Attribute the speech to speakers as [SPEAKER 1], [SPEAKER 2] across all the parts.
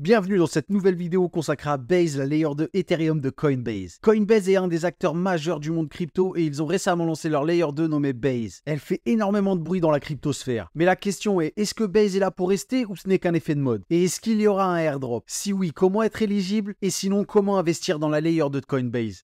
[SPEAKER 1] Bienvenue dans cette nouvelle vidéo consacrée à Base, la layer 2 Ethereum de Coinbase. Coinbase est un des acteurs majeurs du monde crypto et ils ont récemment lancé leur layer 2 nommée Base. Elle fait énormément de bruit dans la cryptosphère. Mais la question est-ce que Base est là pour rester ou ce n'est qu'un effet de mode? Et est-ce qu'il y aura un airdrop? Si oui, comment être éligible? Et sinon, comment investir dans la layer 2 de Coinbase?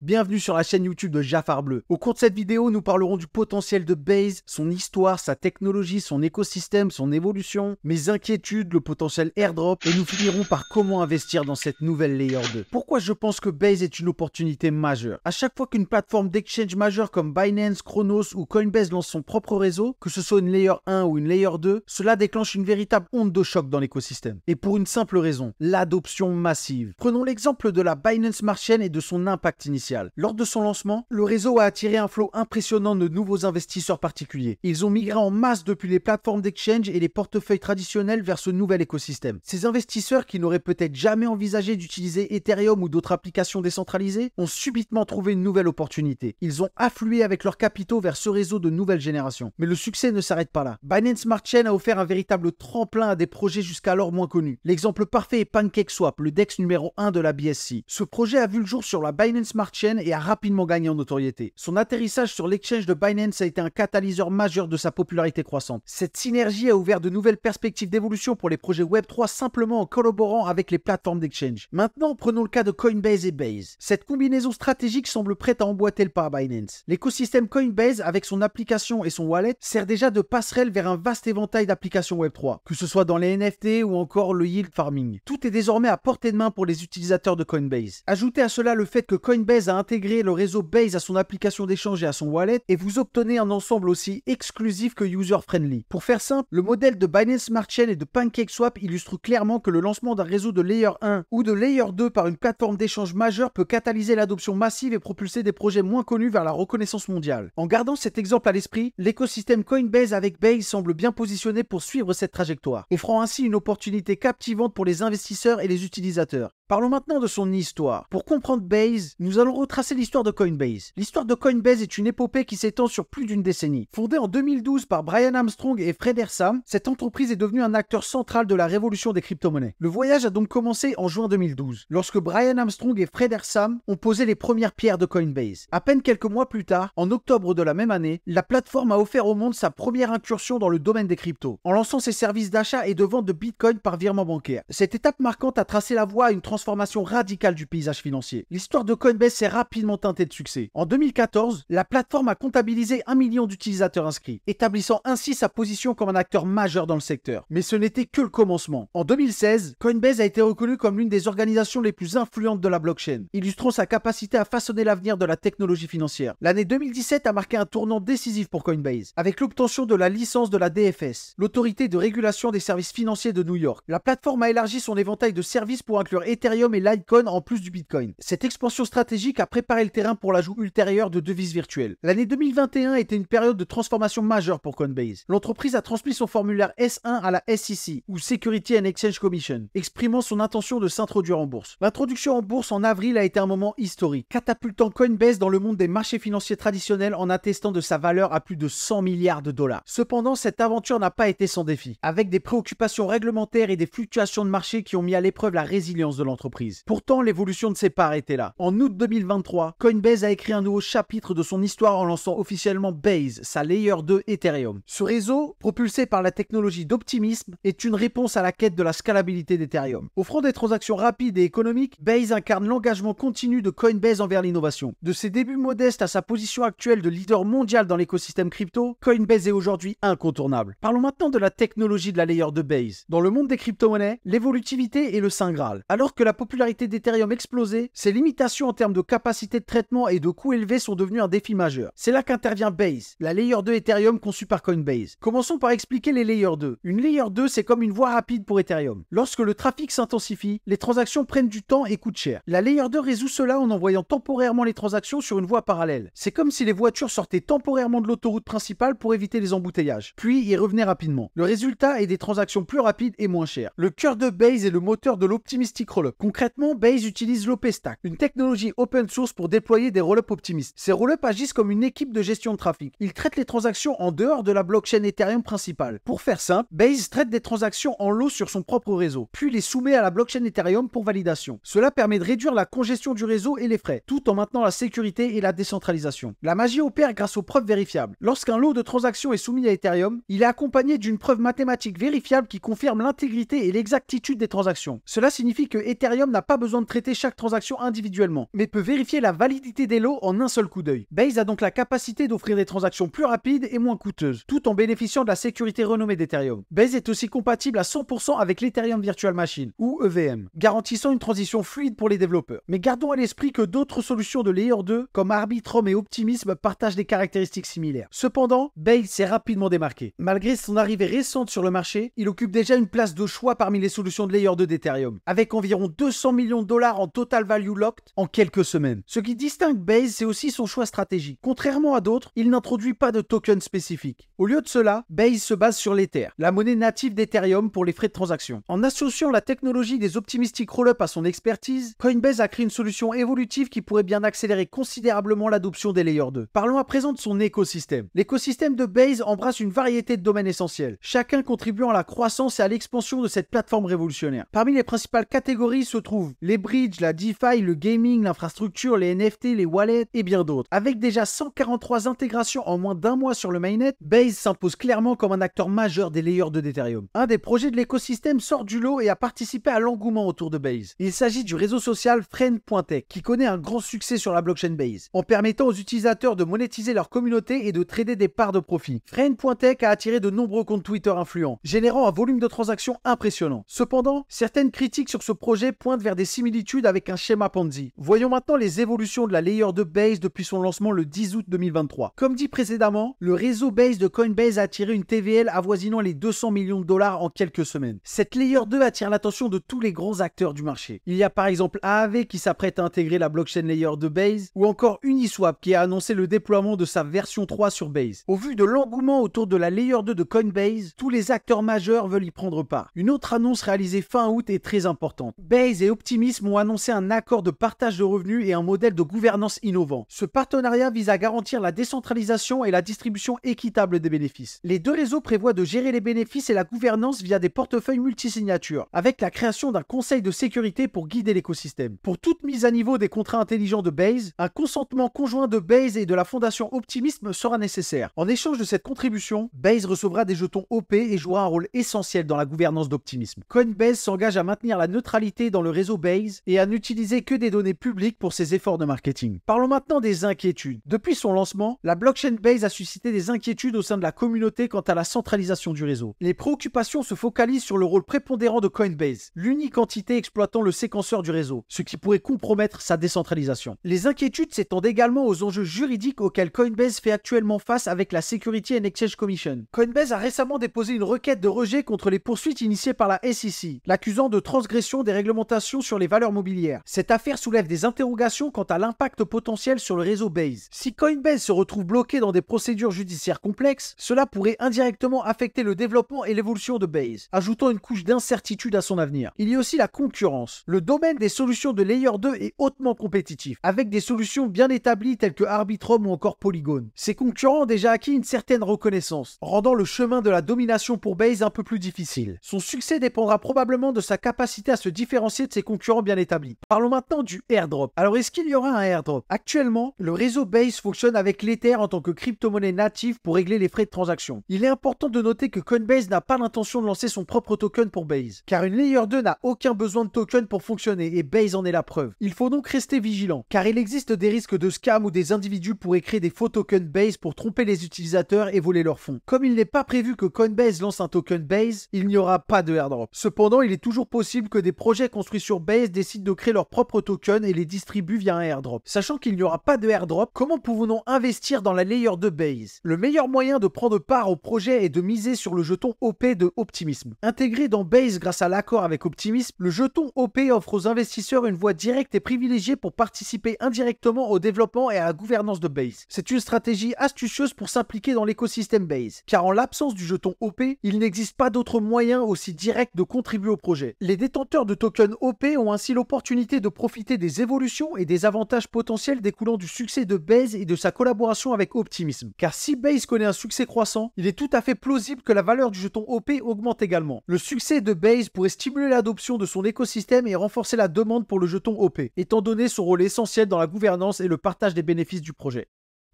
[SPEAKER 1] Bienvenue sur la chaîne YouTube de Jafar Bleu. Au cours de cette vidéo, nous parlerons du potentiel de Base, son histoire, sa technologie, son écosystème, son évolution, mes inquiétudes, le potentiel airdrop, et nous finirons par comment investir dans cette nouvelle layer 2. Pourquoi je pense que Base est une opportunité majeure? À chaque fois qu'une plateforme d'exchange majeure comme Binance, Chronos ou Coinbase lance son propre réseau, que ce soit une layer 1 ou une layer 2, cela déclenche une véritable onde de choc dans l'écosystème. Et pour une simple raison, l'adoption massive. Prenons l'exemple de la Binance Smart Chain et de son impact initial. Lors de son lancement, le réseau a attiré un flot impressionnant de nouveaux investisseurs particuliers. Ils ont migré en masse depuis les plateformes d'exchange et les portefeuilles traditionnels vers ce nouvel écosystème. Ces investisseurs qui n'auraient peut-être jamais envisagé d'utiliser Ethereum ou d'autres applications décentralisées ont subitement trouvé une nouvelle opportunité. Ils ont afflué avec leurs capitaux vers ce réseau de nouvelle génération. Mais le succès ne s'arrête pas là. Binance Smart Chain a offert un véritable tremplin à des projets jusqu'alors moins connus. L'exemple parfait est PancakeSwap, le DEX numéro 1 de la BSC. Ce projet a vu le jour sur la Binance Smart Chain et a rapidement gagné en notoriété. Son atterrissage sur l'exchange de Binance a été un catalyseur majeur de sa popularité croissante. Cette synergie a ouvert de nouvelles perspectives d'évolution pour les projets Web3 simplement en collaborant avec les plateformes d'exchange. Maintenant, prenons le cas de Coinbase et Base. Cette combinaison stratégique semble prête à emboîter le pas à Binance. L'écosystème Coinbase, avec son application et son wallet, sert déjà de passerelle vers un vaste éventail d'applications Web3, que ce soit dans les NFT ou encore le yield farming. Tout est désormais à portée de main pour les utilisateurs de Coinbase. Ajoutez à cela le fait que Coinbase a intégré le réseau Base à son application d'échange et à son wallet et vous obtenez un ensemble aussi exclusif que user-friendly. Pour faire simple, le modèle de Binance Smart Chain et de PancakeSwap illustre clairement que le lancement d'un réseau de Layer 1 ou de Layer 2 par une plateforme d'échange majeure peut catalyser l'adoption massive et propulser des projets moins connus vers la reconnaissance mondiale. En gardant cet exemple à l'esprit, l'écosystème Coinbase avec Base semble bien positionné pour suivre cette trajectoire, offrant ainsi une opportunité captivante pour les investisseurs et les utilisateurs. Parlons maintenant de son histoire. Pour comprendre Base, nous allons retracer l'histoire de Coinbase. L'histoire de Coinbase est une épopée qui s'étend sur plus d'une décennie. Fondée en 2012 par Brian Armstrong et Fred Ehrsam, cette entreprise est devenue un acteur central de la révolution des crypto-monnaies. Le voyage a donc commencé en juin 2012, lorsque Brian Armstrong et Fred Ehrsam ont posé les premières pierres de Coinbase. À peine quelques mois plus tard, en octobre de la même année, la plateforme a offert au monde sa première incursion dans le domaine des cryptos, en lançant ses services d'achat et de vente de Bitcoin par virement bancaire. Cette étape marquante a tracé la voie à une transformation radicale du paysage financier. L'histoire de Coinbase s'est rapidement teintée de succès. En 2014, la plateforme a comptabilisé 1 million d'utilisateurs inscrits, établissant ainsi sa position comme un acteur majeur dans le secteur. Mais ce n'était que le commencement. En 2016, Coinbase a été reconnue comme l'une des organisations les plus influentes de la blockchain, illustrant sa capacité à façonner l'avenir de la technologie financière. L'année 2017 a marqué un tournant décisif pour Coinbase, avec l'obtention de la licence de la DFS, l'autorité de régulation des services financiers de New York. La plateforme a élargi son éventail de services pour inclure Ethereum et Litecoin en plus du Bitcoin. Cette expansion stratégique a préparé le terrain pour l'ajout ultérieur de devises virtuelles. L'année 2021 était une période de transformation majeure pour Coinbase. L'entreprise a transmis son formulaire S1 à la SEC, ou Security and Exchange Commission, exprimant son intention de s'introduire en bourse. L'introduction en bourse en avril a été un moment historique, catapultant Coinbase dans le monde des marchés financiers traditionnels en attestant de sa valeur à plus de 100 milliards de dollars. Cependant, cette aventure n'a pas été sans défi, avec des préoccupations réglementaires et des fluctuations de marché qui ont mis à l'épreuve la résilience de l'entreprise. Pourtant, l'évolution ne s'est pas arrêtée là. En août 2023, Coinbase a écrit un nouveau chapitre de son histoire en lançant officiellement Base, sa layer 2 Ethereum. Ce réseau, propulsé par la technologie d'optimisme, est une réponse à la quête de la scalabilité d'Ethereum. Offrant des transactions rapides et économiques, Base incarne l'engagement continu de Coinbase envers l'innovation. De ses débuts modestes à sa position actuelle de leader mondial dans l'écosystème crypto, Coinbase est aujourd'hui incontournable. Parlons maintenant de la technologie de la layer 2 Base. Dans le monde des crypto-monnaies, l'évolutivité est le saint graal. Alors que la popularité d'Ethereum explosait, ses limitations en termes de capacité de traitement et de coûts élevés sont devenues un défi majeur. C'est là qu'intervient Base, la layer 2 Ethereum conçue par Coinbase. Commençons par expliquer les layer 2. Une layer 2, c'est comme une voie rapide pour Ethereum. Lorsque le trafic s'intensifie, les transactions prennent du temps et coûtent cher. La layer 2 résout cela en envoyant temporairement les transactions sur une voie parallèle. C'est comme si les voitures sortaient temporairement de l'autoroute principale pour éviter les embouteillages, puis y revenaient rapidement. Le résultat est des transactions plus rapides et moins chères. Le cœur de Base est le moteur de l'Optimistic Roller. rollup. Concrètement, Base utilise l'OP Stack, une technologie open source pour déployer des rollups optimistes. Ces rollups agissent comme une équipe de gestion de trafic. Ils traitent les transactions en dehors de la blockchain Ethereum principale. Pour faire simple, Base traite des transactions en lot sur son propre réseau, puis les soumet à la blockchain Ethereum pour validation. Cela permet de réduire la congestion du réseau et les frais, tout en maintenant la sécurité et la décentralisation. La magie opère grâce aux preuves vérifiables. Lorsqu'un lot de transactions est soumis à Ethereum, il est accompagné d'une preuve mathématique vérifiable qui confirme l'intégrité et l'exactitude des transactions. Cela signifie que Ethereum n'a pas besoin de traiter chaque transaction individuellement, mais peut vérifier la validité des lots en un seul coup d'œil. Base a donc la capacité d'offrir des transactions plus rapides et moins coûteuses, tout en bénéficiant de la sécurité renommée d'Ethereum. Base est aussi compatible à 100% avec l'Ethereum Virtual Machine, ou EVM, garantissant une transition fluide pour les développeurs. Mais gardons à l'esprit que d'autres solutions de Layer 2, comme Arbitrum et Optimism, partagent des caractéristiques similaires. Cependant, Base s'est rapidement démarqué. Malgré son arrivée récente sur le marché, il occupe déjà une place de choix parmi les solutions de Layer 2 d'Ethereum, avec environ 200 millions de dollars en total value locked en quelques semaines. Ce qui distingue Base, c'est aussi son choix stratégique. Contrairement à d'autres, il n'introduit pas de token spécifique. Au lieu de cela, Base se base sur l'Ether, la monnaie native d'Ethereum pour les frais de transaction. En associant la technologie des optimistic rollups à son expertise, Coinbase a créé une solution évolutive qui pourrait bien accélérer considérablement l'adoption des Layer 2. Parlons à présent de son écosystème. L'écosystème de Base embrasse une variété de domaines essentiels, chacun contribuant à la croissance et à l'expansion de cette plateforme révolutionnaire. Parmi les principales catégories se trouvent les bridges, la DeFi, le gaming, l'infrastructure, les NFT, les wallets et bien d'autres. Avec déjà 143 intégrations en moins d'un mois sur le mainnet, Base s'impose clairement comme un acteur majeur des Layer 2 d'Ethereum. Un des projets de l'écosystème sort du lot et a participé à l'engouement autour de Base. Il s'agit du réseau social Friend.tech, qui connaît un grand succès sur la blockchain Base, en permettant aux utilisateurs de monétiser leur communauté et de trader des parts de profit. Friend.tech a attiré de nombreux comptes Twitter influents, générant un volume de transactions impressionnant. Cependant, certaines critiques sur ce projet pointent vers des similitudes avec un schéma Ponzi. Voyons maintenant les évolutions de la Layer 2 Base depuis son lancement le 10 août 2023. Comme dit précédemment, le réseau Base de Coinbase a attiré une TVL avoisinant les 200 millions de dollars en quelques semaines. Cette Layer 2 attire l'attention de tous les grands acteurs du marché. Il y a par exemple Aave qui s'apprête à intégrer la blockchain Layer 2 Base, ou encore Uniswap qui a annoncé le déploiement de sa version 3 sur Base. Au vu de l'engouement autour de la Layer 2 de Coinbase, tous les acteurs majeurs veulent y prendre part. Une autre annonce réalisée fin août est très importante. Base et Optimism ont annoncé un accord de partage de revenus et un modèle de gouvernance innovant. Ce partenariat vise à garantir la décentralisation et la distribution équitable des bénéfices. Les deux réseaux prévoient de gérer les bénéfices et la gouvernance via des portefeuilles multisignatures, avec la création d'un conseil de sécurité pour guider l'écosystème. Pour toute mise à niveau des contrats intelligents de Base, un consentement conjoint de Base et de la fondation Optimism sera nécessaire. En échange de cette contribution, Base recevra des jetons OP et jouera un rôle essentiel dans la gouvernance d'Optimism. Coinbase s'engage à maintenir la neutralité dans le réseau Base et à n'utiliser que des données publiques pour ses efforts de marketing. Parlons maintenant des inquiétudes. Depuis son lancement, la blockchain Base a suscité des inquiétudes au sein de la communauté quant à la centralisation du réseau. Les préoccupations se focalisent sur le rôle prépondérant de Coinbase, l'unique entité exploitant le séquenceur du réseau, ce qui pourrait compromettre sa décentralisation. Les inquiétudes s'étendent également aux enjeux juridiques auxquels Coinbase fait actuellement face avec la Security and Exchange Commission. Coinbase a récemment déposé une requête de rejet contre les poursuites initiées par la SEC, l'accusant de transgression des réglementations sur les valeurs mobilières. Cette affaire soulève des interrogations quant à l'impact potentiel sur le réseau Base. Si Coinbase se retrouve bloqué dans des procédures judiciaires complexes, cela pourrait indirectement affecter le développement et l'évolution de Base, ajoutant une couche d'incertitude à son avenir. Il y a aussi la concurrence. Le domaine des solutions de Layer 2 est hautement compétitif, avec des solutions bien établies telles que Arbitrum ou encore Polygon. Ces concurrents ont déjà acquis une certaine reconnaissance, rendant le chemin de la domination pour Base un peu plus difficile. Son succès dépendra probablement de sa capacité à se différencier de ses concurrents bien établis. Parlons maintenant du airdrop. Alors est-ce qu'il y aura un airdrop? Actuellement, le réseau Base fonctionne avec l'Ether en tant que crypto-monnaie native pour régler les frais de transaction. Il est important de noter que Coinbase n'a pas l'intention de lancer son propre token pour Base, car une Layer 2 n'a aucun besoin de token pour fonctionner et Base en est la preuve. Il faut donc rester vigilant, car il existe des risques de scam où des individus pourraient créer des faux tokens Base pour tromper les utilisateurs et voler leurs fonds. Comme il n'est pas prévu que Coinbase lance un token Base, il n'y aura pas de airdrop. Cependant, il est toujours possible que des projets construits sur Base décident de créer leur propre token et les distribuent via un airdrop. Sachant qu'il n'y aura pas de airdrop, comment pouvons-nous investir dans la Layer 2 Base? Le meilleur moyen de prendre part au projet est de miser sur le jeton OP de Optimism. Intégré dans Base grâce à l'accord avec Optimism, le jeton OP offre aux investisseurs une voie directe et privilégiée pour participer indirectement au développement et à la gouvernance de Base. C'est une stratégie astucieuse pour s'impliquer dans l'écosystème Base, car en l'absence du jeton OP, il n'existe pas d'autre moyen aussi direct de contribuer au projet. Les détenteurs de tokens tokens OP ont ainsi l'opportunité de profiter des évolutions et des avantages potentiels découlant du succès de Base et de sa collaboration avec Optimism. Car si Base connaît un succès croissant, il est tout à fait plausible que la valeur du jeton OP augmente également. Le succès de Base pourrait stimuler l'adoption de son écosystème et renforcer la demande pour le jeton OP, étant donné son rôle essentiel dans la gouvernance et le partage des bénéfices du projet.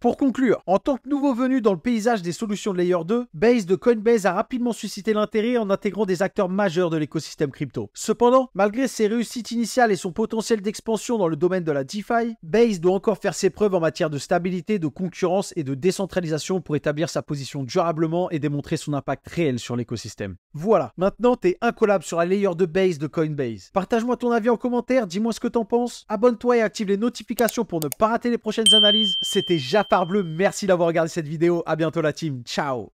[SPEAKER 1] Pour conclure, en tant que nouveau venu dans le paysage des solutions de Layer 2, Base de Coinbase a rapidement suscité l'intérêt en intégrant des acteurs majeurs de l'écosystème crypto. Cependant, malgré ses réussites initiales et son potentiel d'expansion dans le domaine de la DeFi, Base doit encore faire ses preuves en matière de stabilité, de concurrence et de décentralisation pour établir sa position durablement et démontrer son impact réel sur l'écosystème. Voilà, maintenant t'es incollable sur la Layer 2 Base de Coinbase. Partage-moi ton avis en commentaire, dis-moi ce que t'en penses, abonne-toi et active les notifications pour ne pas rater les prochaines analyses. C'était Jafar Bleu, merci d'avoir regardé cette vidéo, à bientôt la team, ciao.